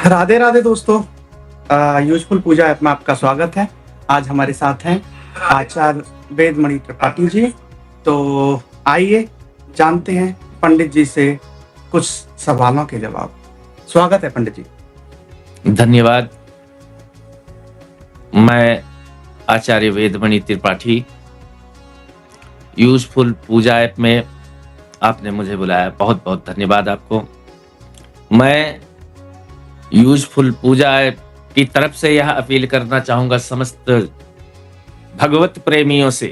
राधे राधे दोस्तों। यूजफुल पूजा ऐप में आपका स्वागत है। आज हमारे साथ हैं आचार्य वेदमणि त्रिपाठी जी। तो आइए जानते हैं पंडित जी से कुछ सवालों के जवाब। स्वागत है पंडित जी। धन्यवाद। मैं आचार्य वेदमणि त्रिपाठी, यूजफुल पूजा ऐप में आपने मुझे बुलाया, बहुत बहुत धन्यवाद आपको। मैं यूजफुल पूजा ऐप की तरफ से यह अपील करना चाहूंगा समस्त भगवत प्रेमियों से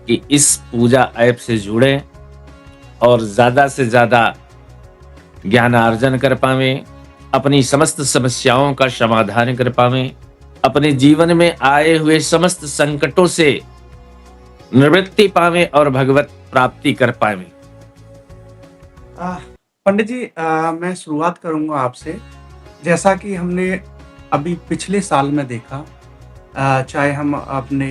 कि इस पूजा ऐप से जुड़े और ज्यादा से ज्यादा ज्ञानार्जन कर पावें, अपनी समस्त समस्याओं का समाधान कर पावें, अपने जीवन में आए हुए समस्त संकटों से निवृत्ति पावें और भगवत प्राप्ति कर पावें। पंडित जी, मैं शुरुआत करूंगा आपसे। जैसा कि हमने अभी पिछले साल में देखा, चाहे हम अपने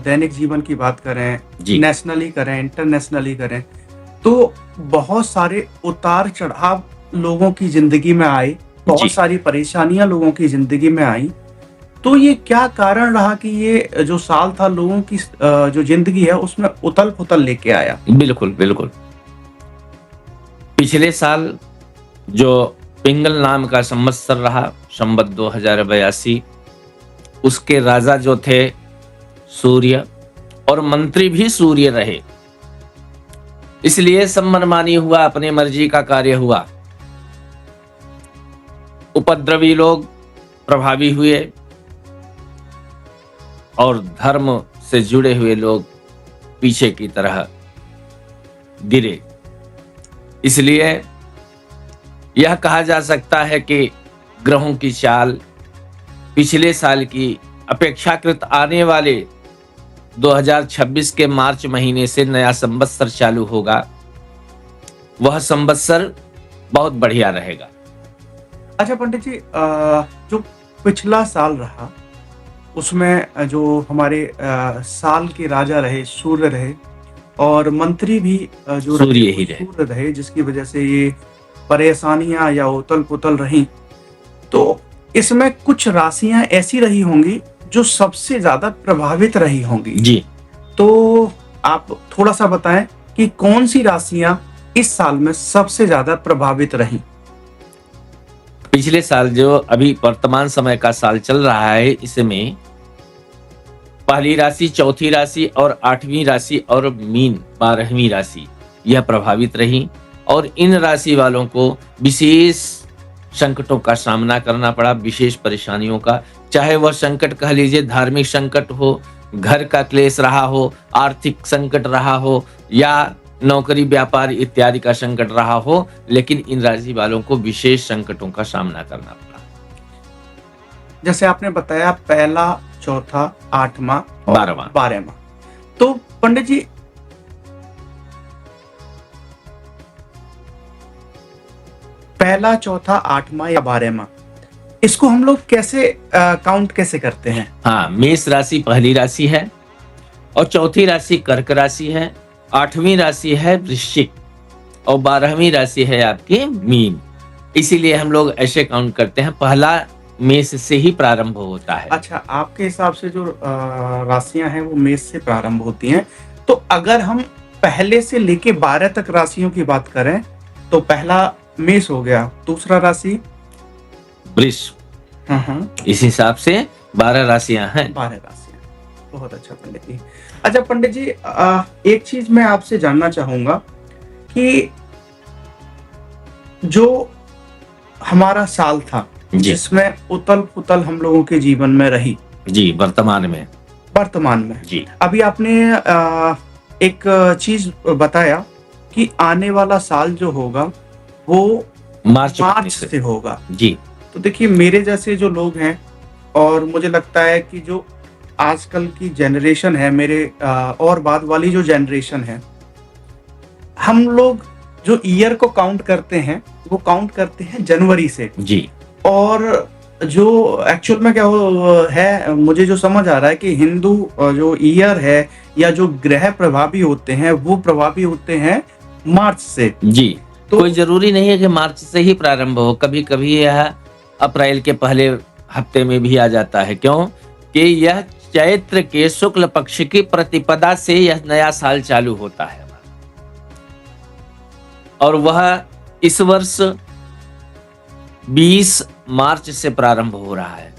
दैनिक जीवन की बात करें, नेशनली करें, इंटरनेशनली करें, तो बहुत सारे उतार चढ़ाव लोगों की जिंदगी में आए, बहुत सारी परेशानियां लोगों की जिंदगी में आई। तो ये क्या कारण रहा कि ये जो साल था लोगों की जो जिंदगी है उसमें उथल पुथल लेके आया? बिल्कुल बिल्कुल। पिछले साल जो पिंगल नाम का संवत्सर रहा, संवत 2082, उसके राजा जो थे सूर्य और मंत्री भी सूर्य रहे, इसलिए सब मनमानी हुआ, अपने मर्जी का कार्य हुआ। उपद्रवी लोग प्रभावी हुए और धर्म से जुड़े हुए लोग पीछे की तरह गिरे। इसलिए यह कहा जा सकता है कि ग्रहों की चाल पिछले साल की अपेक्षाकृत आने वाले 2026 के मार्च महीने से नया संवत्सर चालू होगा, वह संवत्सर बहुत बढ़िया रहेगा। अच्छा पंडित जी, जो पिछला साल रहा उसमें जो हमारे साल के राजा रहे सूर्य रहे और मंत्री भी जो सूर्य ही सूर्य रहे, जिसकी वजह से ये परेशानियां या उथल पुथल रही। तो इसमें कुछ राशियां ऐसी रही होंगी जो सबसे ज्यादा प्रभावित रही होंगी जी। तो आप थोड़ा सा बताएं कि कौन सी राशियां इस साल में सबसे ज्यादा प्रभावित रही? पिछले साल जो अभी वर्तमान समय का साल चल रहा है, इसमें पहली राशि, चौथी राशि और 8वीं राशि और मीन 12वीं राशि यह प्रभावित रही और इन राशि वालों को विशेष संकटों का सामना करना पड़ा, विशेष परेशानियों का। चाहे वह संकट कह लीजिए धार्मिक संकट हो, घर का क्लेश रहा हो, आर्थिक संकट रहा हो या नौकरी व्यापार इत्यादि का संकट रहा हो, लेकिन इन राशि वालों को विशेष संकटों का सामना करना पड़ा। जैसे आपने बताया पहला, चौथा, 8वां, 12वां। तो पंडित जी, पहला, चौथा, 8वां या 12वां, इसको हम लोग कैसे काउंट कैसे करते हैं? हाँ, मेष राशि पहली राशि है और चौथी राशि कर्क राशि है, 8वीं राशि है वृश्चिक और 12वीं राशि है आपकी मीन। इसीलिए हम लोग ऐसे काउंट करते हैं, पहला मेष से ही प्रारंभ होता है। अच्छा, आपके हिसाब से जो राशियां हैं वो मेष से प्रारंभ होती हैं। तो अगर हम पहले से लेके 12 तक राशियों की बात करें तो पहला मेष हो गया, दूसरा राशि वृष। इस हिसाब से 12 राशियां हैं। 12 राशियां। बहुत अच्छा पंडित जी। अच्छा पंडित जी, एक चीज मैं आपसे जानना चाहूंगा कि जो हमारा साल था जिसमें उथल पुथल हम लोगों के जीवन में रही जी, वर्तमान में जी, अभी आपने एक चीज बताया कि आने वाला साल जो होगा वो मार्च से होगा जी। तो देखिए, मेरे जैसे जो लोग हैं और मुझे लगता है कि जो आजकल की जनरेशन है, मेरे और बाद वाली जो जनरेशन है, हम लोग जो ईयर को काउंट करते हैं वो काउंट करते हैं जनवरी से जी। और जो एक्चुअल में क्या है, मुझे जो समझ आ रहा है कि हिंदू जो ईयर है या जो ग्रह प्रभावी होते हैं वो प्रभावी होते हैं मार्च से जी। तो कोई जरूरी नहीं है कि मार्च से ही प्रारंभ हो, कभी कभी यह अप्रैल के पहले हफ्ते में भी आ जाता है। क्यों? कि यह चैत्र के शुक्ल पक्ष की प्रतिपदा से यह नया साल चालू होता है हमारा, और वह इस वर्ष 20 मार्च से प्रारंभ हो रहा है।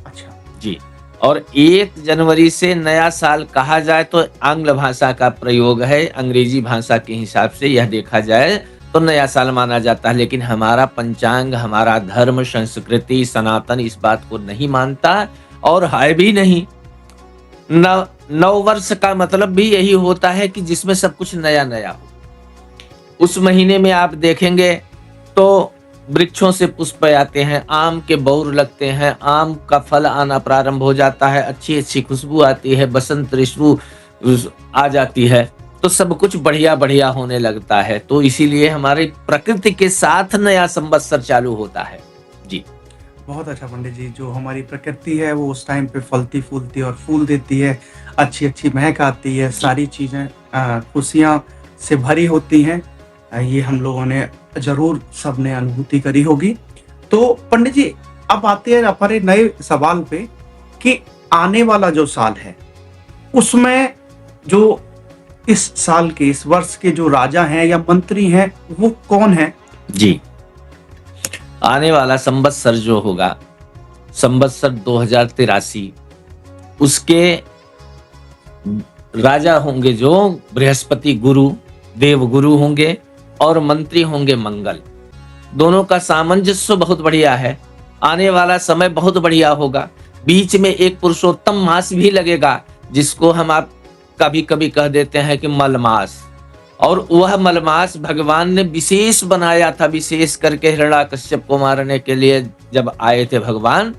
अच्छा जी। और 1 जनवरी से नया साल कहा जाए तो आंग्ल भाषा का प्रयोग है, अंग्रेजी भाषा के हिसाब से यह देखा जाए तो नया साल माना जाता है, लेकिन हमारा पंचांग, हमारा धर्म, संस्कृति, सनातन इस बात को नहीं मानता और है भी नहीं। नव वर्ष का मतलब भी यही होता है कि जिसमें सब कुछ नया नया हो। उस महीने में आप देखेंगे तो वृक्षों से पुष्प आते हैं, आम के बौर लगते हैं, आम का फल आना प्रारंभ हो जाता है, अच्छी अच्छी खुशबू आती है, बसंत ऋतु आ जाती है, तो सब कुछ बढ़िया बढ़िया होने लगता है। तो इसीलिए हमारी प्रकृति के साथ नया संवत्सर चालू होता है। जी, बहुत अच्छा पंडित जी, जो हमारी प्रकृति है वो उस टाइम पे फलती फूलती और फूल देती है, अच्छी अच्छी महक आती है, सारी चीजें खुशियां से भरी होती हैं। ये हम लोगों ने जरूर सबने अनुभूति करी होगी। तो पंडित जी, अब आते हैं हमारे नए सवाल पे कि आने वाला जो साल है उसमें जो इस साल के, इस वर्ष के जो राजा हैं या मंत्री हैं वो कौन है? जी, आने वाला संवत्सर जो होगा, संवत्सर 2083, उसके राजा होंगे जो बृहस्पति गुरु, देव गुरु होंगे, और मंत्री होंगे मंगल। दोनों का सामंजस्य बहुत बढ़िया है। आने वाला समय बहुत बढ़िया होगा। बीच में एक पुरुषोत्तम मास भी लगेगा, जिसको हम आप कभी कभी कह देते हैं कि मलमास, और वह मलमास भगवान ने विशेष बनाया था, विशेष करके हिरण्याकश्यप को मारने के लिए जब आए थे भगवान,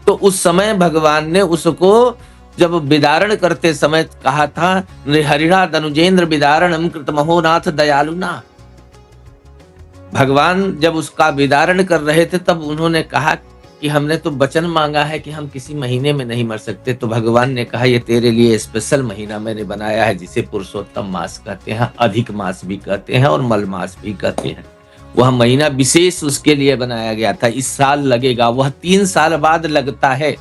तो उस समय भगवान ने उसको जब विदारण करते समय कहा था, हरिणा दनुजेंद्र विदारणम कृतमहोनाथ दयालुना। भगवान जब उसका विदारण कर रहे थे तब उन्होंने कहा कि हमने तो वचन मांगा है कि हम किसी महीने में नहीं मर सकते, तो भगवान ने कहा ये तेरे लिए स्पेशल महीना मैंने बनाया है, जिसे पुरुषोत्तम मास कहते हैं, अधिक मास भी कहते हैं और मल मास भी कहते हैं। वह महीना विशेष उसके लिए बनाया गया था। इस साल लगेगा, वह 3 साल बाद लगता है,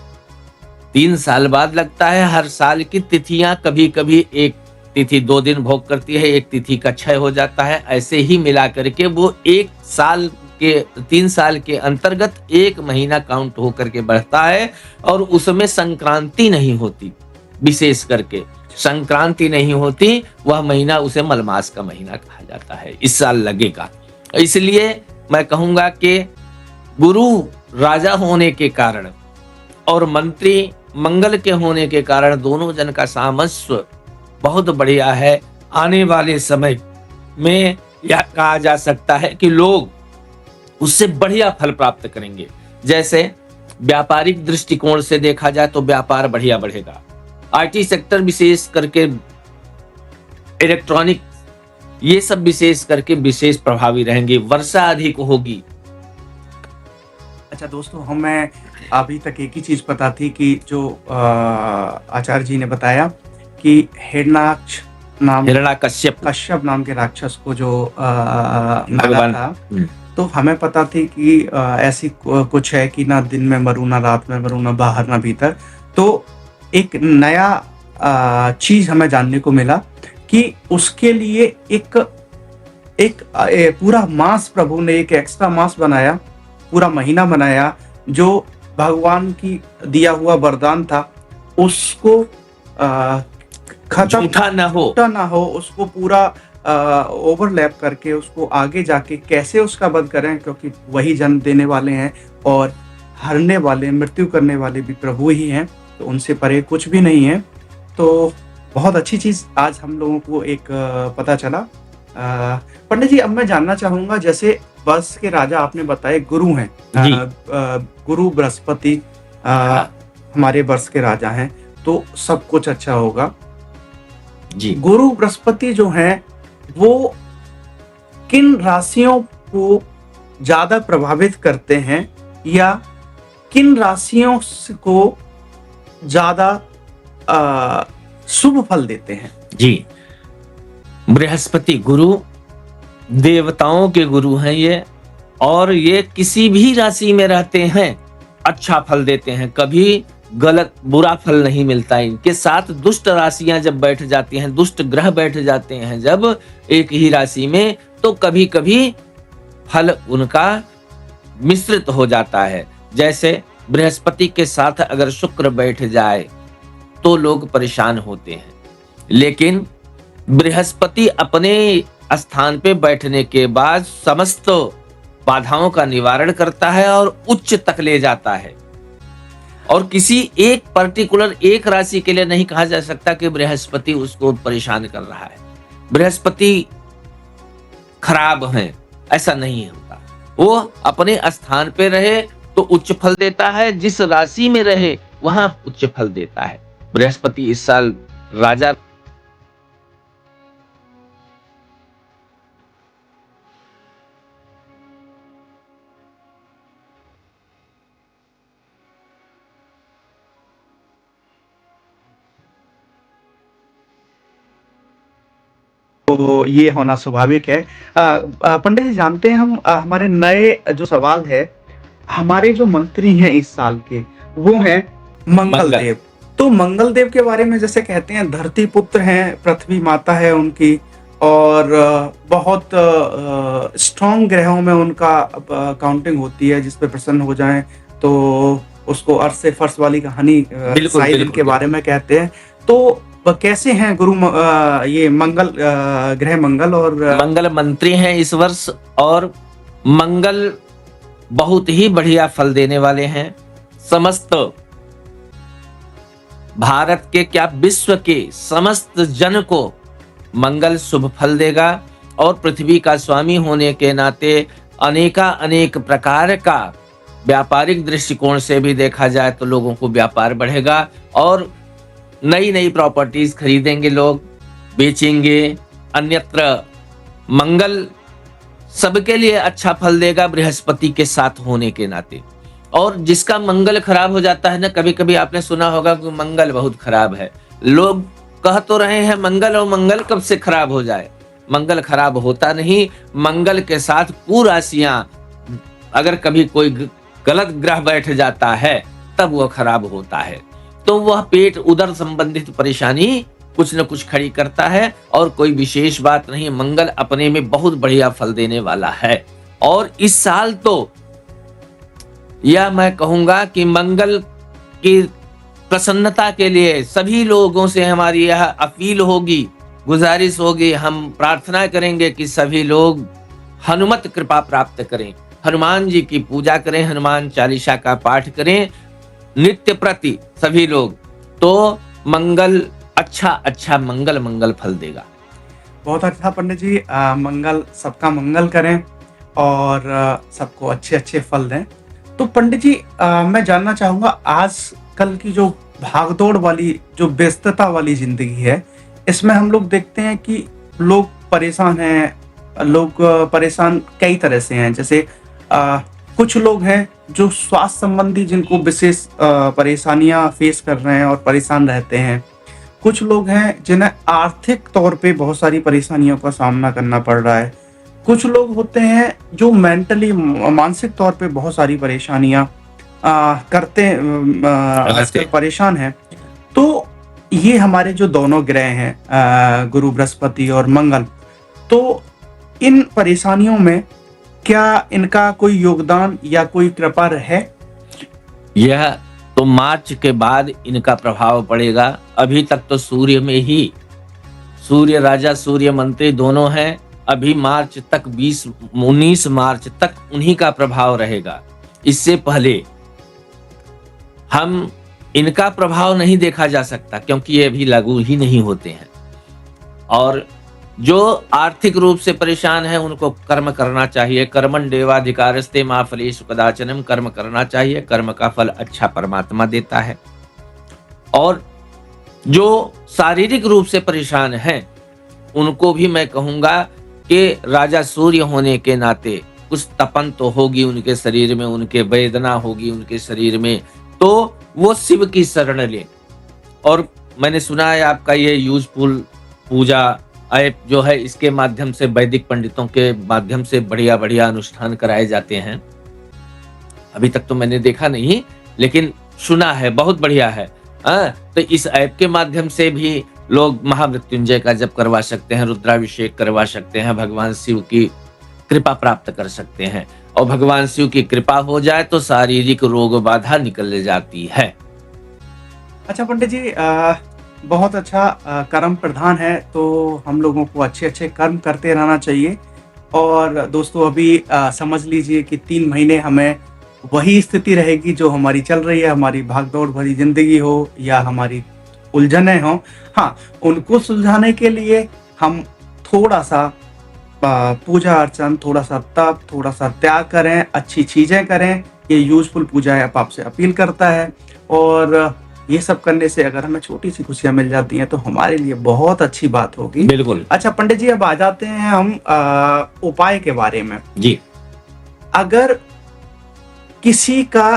3 साल बाद लगता है। हर साल की तिथियां कभी कभी एक तिथि 2 दिन भोग करती है, एक तिथि का क्षय हो जाता है, ऐसे ही मिला करके वो 1 साल के 3 साल के अंतर्गत 1 महीना काउंट होकर के बढ़ता है, और उसमें संक्रांति नहीं होती, विशेष करके संक्रांति नहीं होती, वह महीना उसे मलमास का महीना कहा जाता है। इस साल लगेगा। इसलिए मैं कहूंगा कि गुरु राजा होने के कारण और मंत्री मंगल के होने के कारण दोनों जन का सामंजस्य बहुत बढ़िया है। आने वाले समय में यह कहा जा सकता है कि लोग उससे बढ़िया फल प्राप्त करेंगे। जैसे व्यापारिक दृष्टिकोण से देखा जाए तो व्यापार बढ़िया बढ़ेगा। आईटी सेक्टर विशेष करके, इलेक्ट्रॉनिक, ये सब विशेष करके विशेष प्रभावी रहेंगे। वर्षा अधिक होगी। अच्छा दोस्तों, हमें अभी तक एक ही चीज पता थी कि जो आचार्य जी ने बताया कि कश्यप नाम के राक्षस को जो मारा था, तो हमें पता थी कि ऐसी कुछ है कि ना दिन में मरूं, ना रात में मरूं, ना बाहर ना भीतर। तो एक नया चीज हमें जानने को मिला कि उसके लिए एक पूरा मास, प्रभु ने एक एक्स्ट्रा मास बनाया, पूरा महीना बनाया, जो भगवान की दिया हुआ वरदान था, उसको खत्म ना हो, उसको पूरा ओवरलैप करके उसको आगे जाके कैसे उसका वध करें, क्योंकि वही जन्म देने वाले हैं और हरने वाले, मृत्यु करने वाले भी प्रभु ही हैं, तो उनसे परे कुछ भी नहीं है। तो बहुत अच्छी चीज आज हम लोगों को एक पता चला। पंडित जी, अब मैं जानना चाहूंगा, जैसे वर्ष के राजा आपने बताए गुरु हैं, गुरु बृहस्पति हमारे वर्ष के राजा हैं, तो सब कुछ अच्छा होगा जी। गुरु बृहस्पति जो हैं वो किन राशियों को ज्यादा प्रभावित करते हैं, या किन राशियों को ज्यादा शुभ फल देते हैं? जी, बृहस्पति गुरु देवताओं के गुरु हैं ये, और ये किसी भी राशि में रहते हैं अच्छा फल देते हैं, कभी गलत बुरा फल नहीं मिलता। इनके साथ दुष्ट राशियां जब बैठ जाती हैं, दुष्ट ग्रह बैठ जाते हैं जब एक ही राशि में, तो कभी कभी फल उनका मिश्रित हो जाता है। जैसे बृहस्पति के साथ अगर शुक्र बैठ जाए तो लोग परेशान होते हैं, लेकिन बृहस्पति अपने स्थान पे बैठने के बाद समस्त बाधाओं का निवारण करता है और उच्च तक ले जाता है। और किसी एक पर्टिकुलर एक राशि के लिए नहीं कहा जा सकता कि बृहस्पति उसको परेशान कर रहा है, बृहस्पति खराब है, ऐसा नहीं होता। वो अपने स्थान पे रहे तो उच्च फल देता है, जिस राशि में रहे वहां उच्च फल देता है। बृहस्पति इस साल राजा तो ये होना स्वाभाविक है। पंडित जी जानते हैं हम, हमारे नए जो सवाल है, हमारे जो मंत्री हैं इस साल के, वो हैं मंगल मंगल। देव। तो मंगल देव के बारे में जैसे कहते हैं धरती पुत्र हैं, पृथ्वी माता है उनकी, और बहुत स्ट्रॉन्ग ग्रहों में उनका काउंटिंग होती है, जिस पे प्रसन्न हो जाएं तो उसको अर्थ से फर्श वाली कहानी बिल्कुल शायद बिल्कुल इनके बारे में कहते हैं। तो कैसे हैं ये मंगल ग्रह मंगल और मंगल मंत्री हैं इस वर्ष, और मंगल बहुत ही बढ़िया फल देने वाले हैं। समस्त भारत के क्या विश्व के समस्त जन को मंगल शुभ फल देगा, और पृथ्वी का स्वामी होने के नाते अनेक प्रकार का व्यापारिक दृष्टिकोण से भी देखा जाए तो लोगों को व्यापार बढ़ेगा, और नई प्रॉपर्टीज खरीदेंगे, लोग बेचेंगे। अन्यत्र मंगल सबके लिए अच्छा फल देगा बृहस्पति के साथ होने के नाते। और जिसका मंगल खराब हो जाता है ना, कभी कभी आपने सुना होगा कि मंगल बहुत खराब है, लोग कह तो रहे हैं मंगल, और मंगल कब से खराब हो जाए। मंगल खराब होता नहीं, मंगल के साथ कुराशियां अगर कभी कोई गलत ग्रह बैठ जाता है तब वह खराब होता है, तो वह पेट उदर संबंधित परेशानी कुछ न कुछ खड़ी करता है, और कोई विशेष बात नहीं। मंगल अपने में बहुत बढ़िया फल देने वाला है। और इस साल तो यह मैं कहूंगा कि मंगल की प्रसन्नता के लिए सभी लोगों से हमारी यह अपील होगी, गुजारिश होगी, हम प्रार्थना करेंगे कि सभी लोग हनुमत कृपा प्राप्त करें, हनुमान जी की पूजा करें, हनुमान चालीसा का पाठ करें नित्य प्रति सभी लोग, तो मंगल अच्छा मंगल फल देगा। बहुत अच्छा पंडित जी, मंगल सबका मंगल करें और सबको अच्छे फल दें। तो पंडित जी मैं जानना चाहूंगा, आजकल की जो भागदौड़ वाली, जो व्यस्तता वाली जिंदगी है, इसमें हम लोग देखते हैं कि लोग परेशान हैं, लोग परेशान कई तरह से हैं। जैसे कुछ लोग हैं जो स्वास्थ्य संबंधी, जिनको विशेष परेशानियां फेस कर रहे हैं और परेशान रहते हैं। कुछ लोग हैं जिन्हें आर्थिक तौर पे बहुत सारी परेशानियों का सामना करना पड़ रहा है। कुछ लोग होते हैं जो मेंटली, मानसिक तौर पे बहुत सारी परेशानियां करते आजकल परेशान हैं। तो ये हमारे जो दोनों ग्रह हैं, गुरु बृहस्पति और मंगल, तो इन परेशानियों में क्या इनका कोई योगदान या कोई कृपा है? यह तो मार्च के बाद इनका प्रभाव पड़ेगा। अभी तक तो सूर्य में ही, सूर्य राजा सूर्य मंत्री दोनों हैं। अभी मार्च तक 19 मार्च तक उन्हीं का प्रभाव रहेगा। इससे पहले हम इनका प्रभाव नहीं देखा जा सकता, क्योंकि ये अभी लागू ही नहीं होते हैं। और जो आर्थिक रूप से परेशान है उनको कर्म करना चाहिए। कर्मण देवाधिकारस्ते मा फलेषु कदाचनम, कर्म करना चाहिए, कर्म का फल अच्छा परमात्मा देता है। और जो शारीरिक रूप से परेशान हैं उनको भी मैं कहूंगा कि राजा सूर्य होने के नाते कुछ तपन तो होगी उनके शरीर में, उनके वेदना होगी उनके शरीर में, तो वो शिव की शरण ले। और मैंने सुना है आपका ये यूजफुल पूजा ऐप जो है इसके माध्यम से वैदिक पंडितों के माध्यम से बढ़िया-बढ़िया अनुष्ठान कराए जाते हैं। अभी तक तो मैंने देखा नहीं, लेकिन सुना है, बहुत बढ़िया है। तो इस ऐप के माध्यम से भी लोग महामृत्युंजय का जप करवा सकते हैं, रुद्राभिषेक करवा सकते हैं, भगवान शिव की कृपा प्राप्त कर सकते हैं और भगवान शिव की कृपा हो जाए तो शारीरिक रोग बाधा निकल जाती है। अच्छा पंडित जी, बहुत अच्छा कर्म प्रधान है, तो हम लोगों को अच्छे-अच्छे कर्म करते रहना चाहिए। और दोस्तों अभी समझ लीजिए कि 3 महीने हमें वही स्थिति रहेगी जो हमारी चल रही है, हमारी भाग-दौड़ भरी ज़िंदगी हो या हमारी उलझनें हों। हाँ, उनको सुलझाने के लिए हम थोड़ा-सा पूजा अर्चन, थोड़ा-सा तप, थोड़ा-सा त्याग करें, अच्छी चीज़ें करें। ये यूज़फुल पूजा ऐप आपसे अपील करता है और ये सब करने से अगर हमें छोटी-सी खुशियाँ मिल जाती हैं तो हमारे लिए बहुत अच्छी बात होगी। बिल्कुल। अच्छा पंडित जी, अब आ जाते हैं हम उपाय के बारे में। जी। अगर किसी का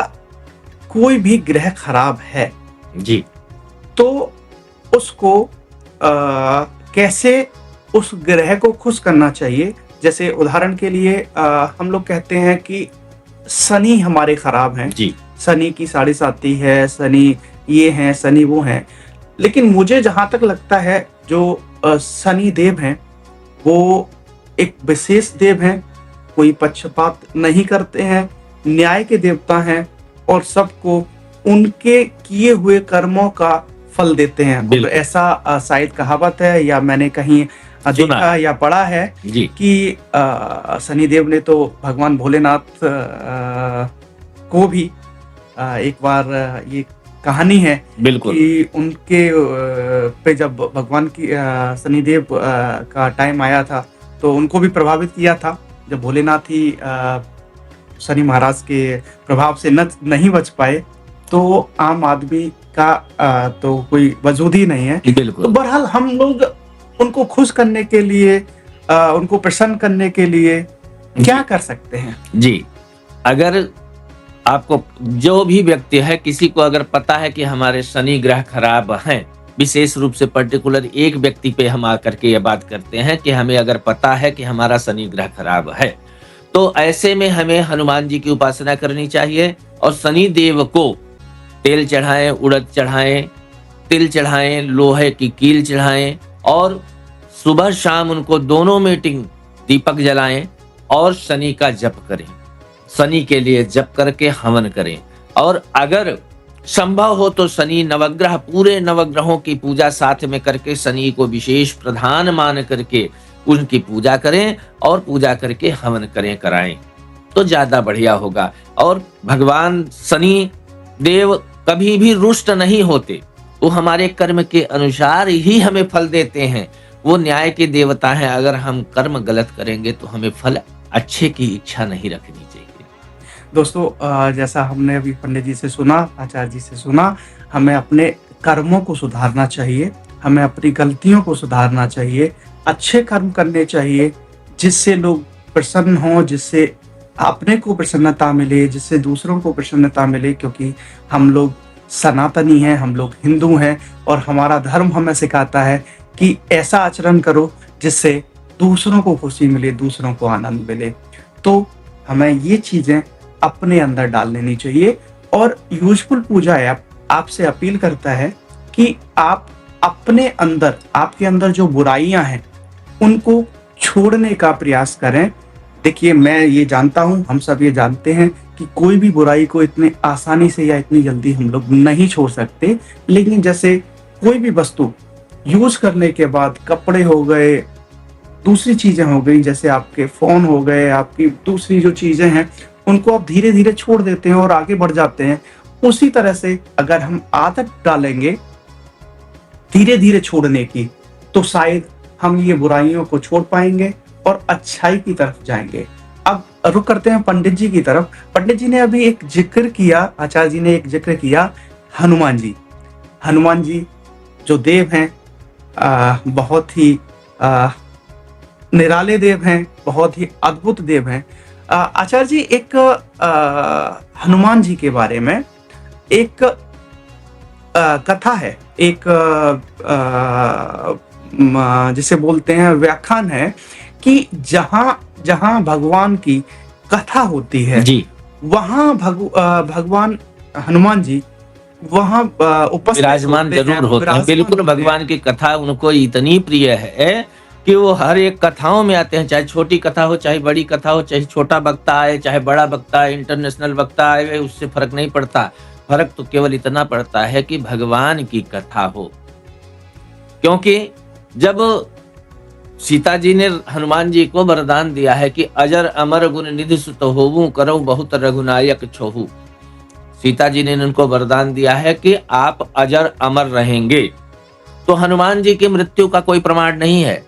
कोई भी ग्रह खराब है, जी। तो उसको कैसे उस ग्रह को खुश करना चाहिए? जैसे उदाहरण के लिए हम लोग कहते हैं कि शनि हमारे खराब हैं। जी। शनि की 7.5 है, शनि ये हैं, शनि वो हैं। लेकिन मुझे जहाँ तक लगता है जो शनि देव हैं, वो एक विशेष देव हैं, कोई पक्षपात नहीं करते हैं, न्याय के देवता हैं और सबको उनके किए हुए कर्मों का फल देते हैं। बिल्कुल। ऐसा शायद कहावत है या मैंने कहीं देखा या पढ़ा है जी। कि शनिदेव ने तो भगवान भोलेनाथ को भी एक बार ये कहानी है बिल्कुल कि उनके पे जब भगवान की शनिदेव का टाइम आया था तो उनको भी प्रभावित किया था। जब भोलेनाथ ही शनि महाराज के प्रभाव से नहीं बच पाए तो आम आदमी का तो कोई वजूद ही नहीं है। बिल्कुल। तो बहरहाल हम लोग उनको खुश करने के लिए, उनको प्रसन्न करने के लिए क्या कर सकते हैं? जी, अगर आपको जो भी व्यक्ति है, किसी को अगर पता है कि हमारे शनि ग्रह खराब हैं, विशेष रूप से पर्टिकुलर एक व्यक्ति पे हम आकर के ये बात करते हैं कि हमें अगर पता है कि हमारा शनि ग्रह खराब है, तो ऐसे में हमें हनुमान जी की उपासना करनी चाहिए और शनि देव को तेल चढ़ाएं, उड़द चढ़ाएं, तिल चढ़ाएं, लोहे की कील चढ़ाएं और सुबह शाम उनको दोनों मीटिंग दीपक जलाएं और शनि का जप करें। शनि के लिए जप करके हवन करें और अगर संभव हो तो शनि नवग्रह, पूरे नवग्रहों की पूजा साथ में करके शनि को विशेष प्रधान मान करके उनकी पूजा करें और पूजा करके हवन कराएं तो ज्यादा बढ़िया होगा। और भगवान शनि देव कभी भी रुष्ट नहीं होते, वो हमारे कर्म के अनुसार ही हमें फल देते हैं। वो न्याय के देवता हैं। अगर हम कर्म गलत करेंगे तो हमें फल अच्छे की इच्छा नहीं रखनी चाहिए। दोस्तों जैसा हमने अभी पंडित जी से सुना, आचार्य जी से सुना, हमें अपने कर्मों को सुधारना चाहिए, हमें अपनी गलतियों को सुधारना चाहिए, अच्छे कर्म करने चाहिए जिससे लोग प्रसन्न हों, जिससे अपने को प्रसन्नता मिले, जिससे दूसरों को प्रसन्नता मिले। क्योंकि हम लोग सनातनी हैं, हम लोग हिंदू हैं और हमारा धर्म हमें सिखाता है कि ऐसा आचरण करो जिससे दूसरों को खुशी मिले, दूसरों को आनंद मिले। तो हमें ये चीजें अपने अंदर डाल लेनी चाहिए। और यूजफुल पूजा ऐप आपसे अपील करता है कि आप अपने अंदर, आपके अंदर जो बुराइयां हैं उनको छोड़ने का प्रयास करें। देखिए, मैं ये जानता हूं, हम सब ये जानते हैं कि कोई भी बुराई को इतने आसानी से या इतनी जल्दी हम लोग नहीं छोड़ सकते। लेकिन जैसे कोई भी वस्तु यूज करने के बाद, कपड़े हो गए, दूसरी चीजें हो गई, जैसे आपके फोन हो गए, आपकी दूसरी जो चीजें हैं उनको आप धीरे धीरे छोड़ देते हैं और आगे बढ़ जाते हैं। उसी तरह से अगर हम आदत डालेंगे धीरे धीरे छोड़ने की, तो शायद हम ये बुराइयों को छोड़ पाएंगे और अच्छाई की तरफ जाएंगे। अब रुक करते हैं पंडित जी की तरफ। पंडित जी ने अभी एक जिक्र किया, आचार्य जी ने एक जिक्र किया हनुमान जी। हनुमान जी जो देव हैं, बहुत ही निराले देव हैं, बहुत ही अद्भुत देव हैं। आचार्य जी, एक हनुमान जी के बारे में एक कथा है, एक जिसे बोलते हैं व्याख्यान है कि जहाँ जहाँ भगवान की कथा होती है, जी, वहाँ भगवान हनुमान जी वहाँ उपस्थित विराजमान होते हैं, ज़रूर होते हैं। विराजमान बिल्कुल, होते हैं। भगवान की कथा उनको इतनी प्रिय है कि वो हर एक कथाओं में आते हैं, चाहे छोटी कथा हो, चाहे बड़ी कथा हो, चाहे छोटा वक्ता आए, चाहे बड़ा वक्ता आए, इंटरनेशनल वक्ता आए, उससे फ़र्क नहीं पड़ता। फ़र्क तो केवल इतना पड़ता है कि भगवान की कथा हो। क्योंकि जब सीता जी ने हनुमान जी को वरदान दिया है कि अजर अमर गुण निधि सुत होवूं करऊं बहुत रघुनायक छोहू। सीता जी ने उनको वरदान दिया है कि आप अजर अमर रहेंगे। तो हनुमान जी की मृत्यु का कोई प्रमाण नहीं है।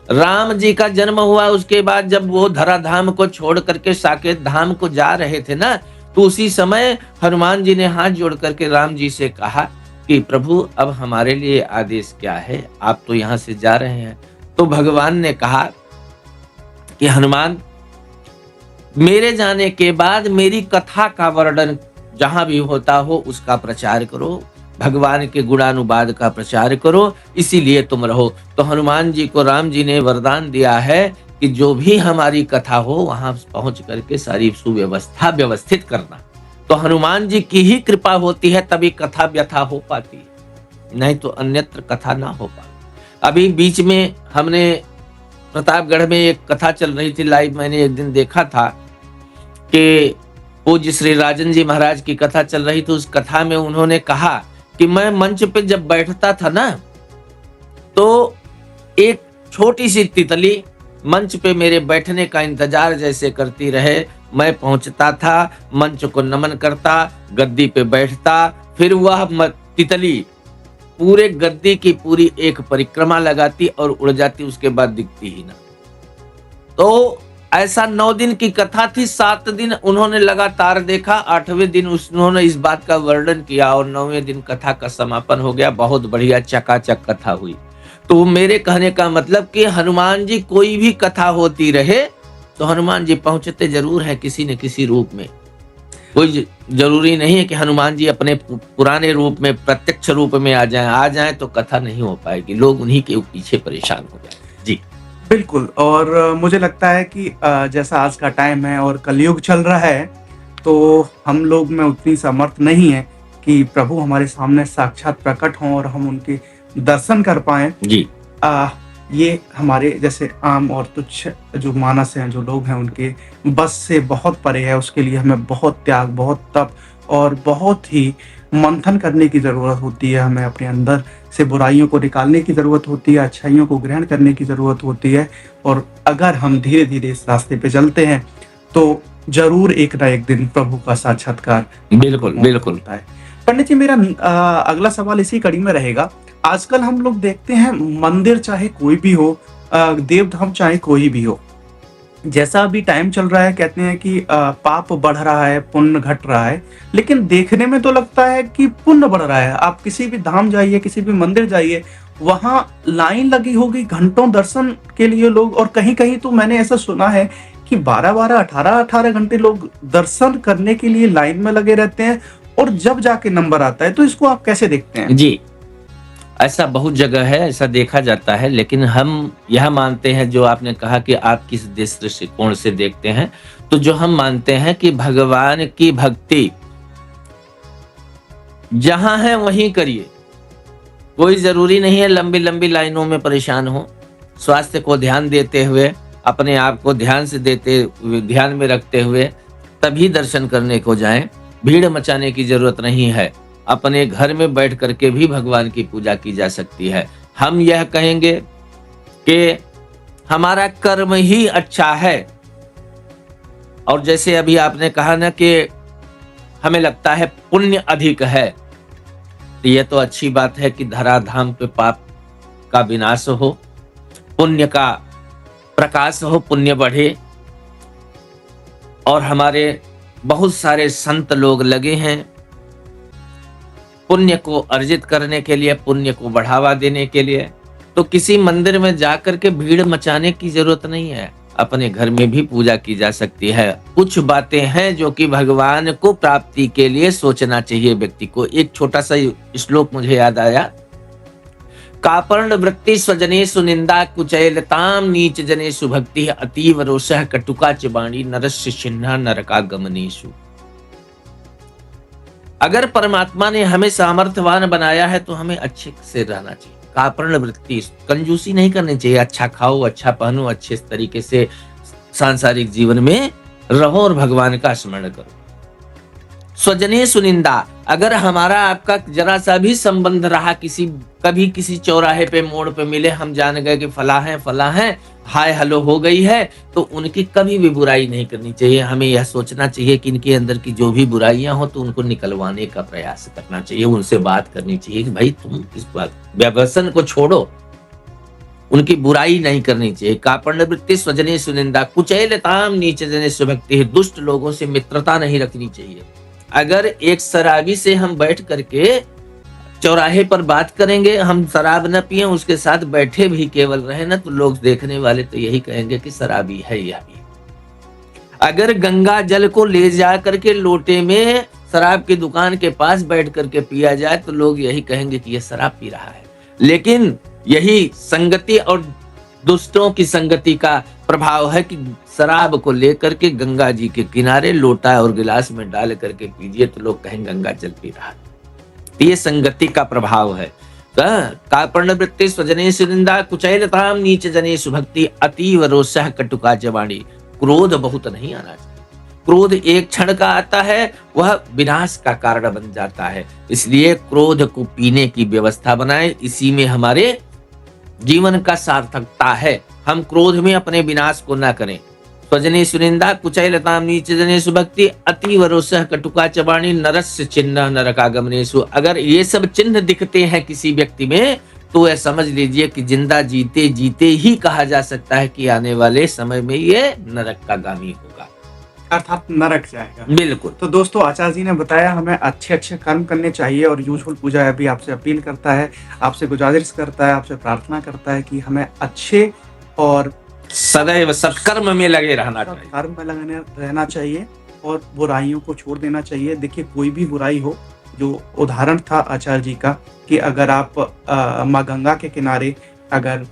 राम जी का जन्म हुआ उसके बाद जब वो धराधाम को छोड़ करके साकेत धाम को जा रहे थे ना, तो उसी समय हनुमान जी ने हाथ जोड़ करके राम जी से कहा कि प्रभु अब हमारे लिए आदेश क्या है, आप तो यहाँ से जा रहे हैं। तो भगवान ने कहा कि हनुमान, मेरे जाने के बाद मेरी कथा का वर्णन जहां भी होता हो उसका प्रचार करो, भगवान के गुणानुवाद का प्रचार करो, इसीलिए तुम रहो। तो हनुमान जी को राम जी ने वरदान दिया है कि जो भी हमारी कथा हो वहां पहुंच करके सारी सुव्यवस्था व्यवस्थित करना। तो हनुमान जी की ही कृपा होती है तभी कथा व्यथा हो पाती है, नहीं तो अन्यत्र कथा ना हो पाती। अभी बीच में हमने प्रतापगढ़ में एक कथा चल रही थी लाइव, मैंने एक दिन देखा था कि पूज्य श्री राजन जी महाराज की कथा चल रही थी। उस कथा में उन्होंने कहा कि मैं मंच पे जब बैठता था ना, तो एक छोटी सी तितली मंच पे मेरे बैठने का इंतजार जैसे करती रहे। मैं पहुंचता था, मंच को नमन करता, गद्दी पे बैठता, फिर वह तितली पूरे गद्दी की पूरी एक परिक्रमा लगाती और उड़ जाती, उसके बाद दिखती ही ना। तो ऐसा 9 दिन की कथा थी, 7 दिन उन्होंने लगातार देखा, 8वें दिन उन्होंने इस बात का वर्णन किया और 9वें दिन कथा का समापन हो गया। बहुत बढ़िया चकाचक कथा हुई। तो मेरे कहने का मतलब कि हनुमान जी कोई भी कथा होती रहे तो हनुमान जी पहुंचते जरूर है किसी न किसी रूप में। कोई जरूरी नहीं है कि हनुमान जी अपने पुराने रूप में प्रत्यक्ष रूप में आ जाएं तो कथा नहीं हो पाएगी, लोग उन्हीं के पीछे परेशान हो जाए। जी बिल्कुल। और मुझे लगता है कि जैसा आज का टाइम है और कलयुग चल रहा है, तो हम लोग में उतनी सामर्थ नहीं है कि प्रभु हमारे सामने साक्षात प्रकट हों और हम उनके दर्शन कर पाएं। जी ये हमारे जैसे आम और तुच्छ जो मानस हैं, जो लोग हैं, उनके बस से बहुत परे है। उसके लिए हमें बहुत त्याग, बहुत तप और बहुत ही मंथन करने की ज़रूरत होती है। हमें अपने अंदर से बुराइयों को निकालने की ज़रूरत होती है, अच्छाइयों को ग्रहण करने की ज़रूरत होती है। और अगर हम धीरे धीरे इस रास्ते पे चलते हैं तो ज़रूर एक ना एक दिन प्रभु का साक्षात्कार बिल्कुल बिल्कुल होता है। पंडित जी, मेरा अगला सवाल इसी कड़ी में रहेगा। आजकल हम लोग देखते हैं मंदिर चाहे कोई भी हो, देव धाम चाहे कोई भी हो, जैसा अभी टाइम चल रहा है, कहते हैं कि पाप बढ़ रहा है, पुण्य घट रहा है। लेकिन देखने में तो लगता है कि पुण्य बढ़ रहा है। आप किसी भी धाम जाइए, किसी भी मंदिर जाइए, वहां लाइन लगी होगी घंटों दर्शन के लिए लोग। और कहीं कहीं तो मैंने ऐसा सुना है कि 12-12, 18-18 घंटे लोग दर्शन करने के लिए लाइन में लगे रहते हैं और जब जाके नंबर आता है। तो इसको आप कैसे देखते हैं? जी, ऐसा बहुत जगह है, ऐसा देखा जाता है। लेकिन हम यह मानते हैं, जो आपने कहा कि आप किस दृष्टिकोण से देखते हैं, तो जो हम मानते हैं कि भगवान की भक्ति जहां है वहीं करिए। कोई जरूरी नहीं है लंबी लंबी लाइनों में परेशान हो। स्वास्थ्य को ध्यान देते हुए, अपने आप को ध्यान से ध्यान में रखते हुए तभी दर्शन करने को जाएं। भीड़ मचाने की जरूरत नहीं है। अपने घर में बैठ करके भी भगवान की पूजा की जा सकती है। हम यह कहेंगे कि हमारा कर्म ही अच्छा है। और जैसे अभी आपने कहा ना कि हमें लगता है पुण्य अधिक है, तो यह तो अच्छी बात है कि धराधाम पे पाप का विनाश हो, पुण्य का प्रकाश हो, पुण्य बढ़े। और हमारे बहुत सारे संत लोग लगे हैं पुण्य को अर्जित करने के लिए, पुण्य को बढ़ावा देने के लिए। तो किसी मंदिर में जाकर के भीड़ मचाने की जरूरत नहीं है, अपने घर में भी पूजा की जा सकती है। कुछ बातें हैं जो कि भगवान को प्राप्ति के लिए सोचना चाहिए व्यक्ति को। एक छोटा सा श्लोक मुझे याद आया, कापर्ण वृत्ति स्वजनेषु निंदा कुचैलताम नीच जनेषु भक्ति अतीव रोषः कटुका च वाणी नरस्य चिन्ह नरकागमनेषु। अगर परमात्मा ने हमें सामर्थ्यवान बनाया है तो हमें अच्छे से रहना चाहिए। कापर्ण वृत्ति, कंजूसी नहीं करनी चाहिए। अच्छा खाओ, अच्छा पहनो, अच्छे तरीके से सांसारिक जीवन में रहो और भगवान का स्मरण करो। स्वजने सुनिंदा, अगर हमारा आपका जरा सा भी संबंध रहा, कभी किसी चौराहे पे मोड़ पे मिले, हम जान गए कि फला है, हाय हेलो हो गई है, तो उनकी कभी भी बुराई नहीं करनी चाहिए। हमें यह सोचना चाहिए कि इनके अंदर की जो भी बुराइयां हो तो उनको निकलवाने का प्रयास करना चाहिए। उनसे बात करनी चाहिए कि भाई तुम इस व्यसन को छोड़ो, उनकी बुराई नहीं करनी चाहिए। कापर्ण वृत्ति स्वजने सुनिंदा कुचैलताम नीच जने सुभक्ति, दुष्ट लोगों से मित्रता नहीं रखनी चाहिए। अगर एक शराबी से हम बैठ करके चौराहे पर बात करेंगे, हम शराब न पिए, उसके साथ बैठे भी केवल रहे ना, तो लोग देखने वाले तो यही कहेंगे कि शराबी है यह भी। अगर गंगा जल को ले जा करके लोटे में शराब की दुकान के पास बैठ करके पिया जाए तो लोग यही कहेंगे कि यह शराब पी रहा है। लेकिन यही संगति और दुष्टों की संगति का प्रभाव है कि शराब को लेकर के गंगा जी के किनारे लोटा और गिलास में डाल करके पीजिए तो लोग कहेंगे गंगा जल पी रहा है। ये संगति का प्रभाव है। कापर्ण वृत्ति स्वजने सुनिंदा कुचैलताम नीच जनेषु भक्ति अतीव रोषः कटुका च वाणी, क्रोध बहुत नहीं आना चाहिए। क्रोध एक क्षण का आता है, वह विनाश का कारण बन जाता है। इसलिए क्रोध को पीने की व्यवस्था बनाए, इसी में हमारे जीवन का सार्थकता है। हम क्रोध में अपने विनाश को ना करें। स्वजने सुनिंदा कुचैलताम नीच जनेषु भक्ति अतीव रोषः कटुका च वाणी नरस्य चिन्ह नरकागमनेषु। अगर ये सब चिन्ह दिखते हैं किसी व्यक्ति में तो यह समझ लीजिए कि जिंदा जीते जीते ही कहा जा सकता है कि आने वाले समय में ये नरक का गामी होगा, अर्थात नरक जाएगा। बिल्कुल। तो दोस्तों, आचार्य जी ने बताया हमें अच्छे अच्छे कर्म करने चाहिए और यूजफुल पूजा अभी आपसे अपील करता है, आपसे गुजारिश करता है, आपसे प्रार्थना करता है कि हमें अच्छे और सदैव सत्कर्म में लगे रहना चाहिए, कर्म में लगे रहना चाहिए और बुराइयों को छोड़ देना चाहिए। देखिए, कोई भी बुराई हो, जो उदाहरण था आचार्य जी का कि अगर आप माँ गंगा के किनारे अगर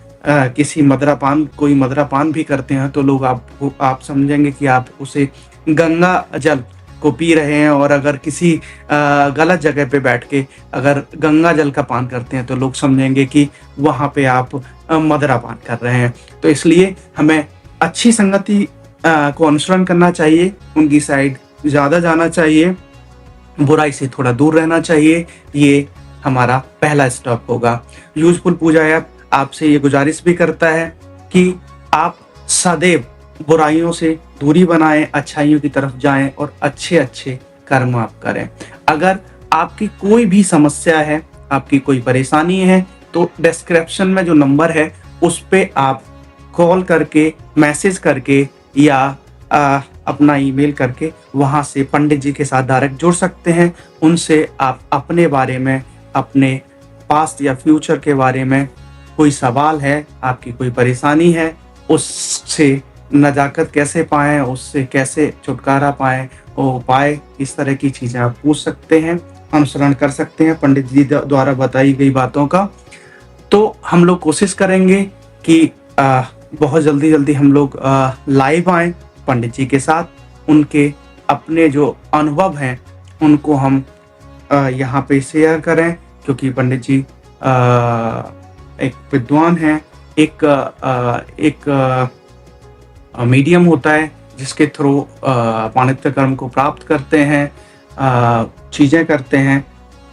कोई मदरापान भी करते हैं तो लोग आप समझेंगे कि आप उसे गंगा जल को पी रहे हैं, और अगर किसी गलत जगह पे बैठ के अगर गंगा जल का पान करते हैं तो लोग समझेंगे कि वहाँ पे आप मदरापान कर रहे हैं। तो इसलिए हमें अच्छी संगति को अनुसरण करना चाहिए, उनकी साइड ज़्यादा जाना चाहिए, बुराई से थोड़ा दूर रहना चाहिए। ये हमारा पहला स्टेप होगा। यूजफुल पूजा ऐप आपसे ये गुजारिश भी करता है कि आप सदैव बुराइयों से दूरी बनाएं, अच्छाइयों की तरफ जाएं और अच्छे अच्छे कर्म आप करें। अगर आपकी कोई भी समस्या है, आपकी कोई परेशानी है, तो डिस्क्रिप्शन में जो नंबर है उस पे आप कॉल करके, मैसेज करके या अपना ईमेल करके वहाँ से पंडित जी के साथ डायरेक्ट जुड़ सकते हैं। उनसे आप अपने बारे में, अपने पास्ट या फ्यूचर के बारे में कोई सवाल है, आपकी कोई परेशानी है, उससे नजाकत कैसे पाएं, उससे कैसे छुटकारा पाएं, वो उपाय, इस तरह की चीज़ें आप पूछ सकते हैं, अनुसरण कर सकते हैं पंडित जी द्वारा बताई गई बातों का। तो हम लोग कोशिश करेंगे कि बहुत जल्दी हम लोग लाइव आएँ पंडित जी के साथ, उनके अपने जो अनुभव हैं उनको हम यहाँ पे शेयर करें, क्योंकि पंडित जी एक विद्वान हैं, एक मीडियम होता है जिसके थ्रू पाणित्य कर्म को प्राप्त करते हैं, चीज़ें करते हैं।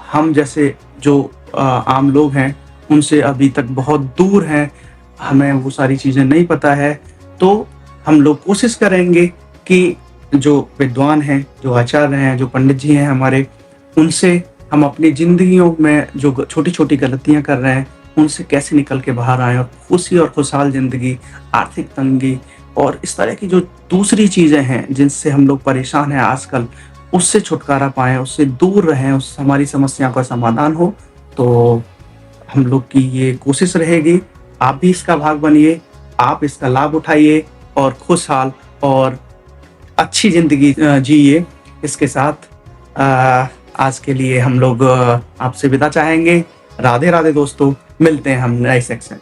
हम जैसे जो आम लोग हैं उनसे अभी तक बहुत दूर हैं, हमें वो सारी चीज़ें नहीं पता है। तो हम लोग कोशिश करेंगे कि जो विद्वान हैं, जो आचार्य हैं, जो पंडित जी हैं हमारे, उनसे हम अपनी जिंदगियों में जो छोटी छोटी गलतियां कर रहे हैं उनसे कैसे निकल के बाहर आएं और खुशी और खुशहाल जिंदगी, आर्थिक तंगी और इस तरह की जो दूसरी चीज़ें हैं जिनसे हम लोग परेशान हैं आजकल, उससे छुटकारा पाएं, उससे दूर रहें, उससे हमारी समस्या का समाधान हो। तो हम लोग की ये कोशिश रहेगी, आप भी इसका भाग बनिए, आप इसका लाभ उठाइए और खुशहाल और अच्छी जिंदगी जिए। इसके साथ आज के लिए हम लोग आपसे विदा चाहेंगे। राधे राधे दोस्तों, मिलते हैं हम नए सेक्शन।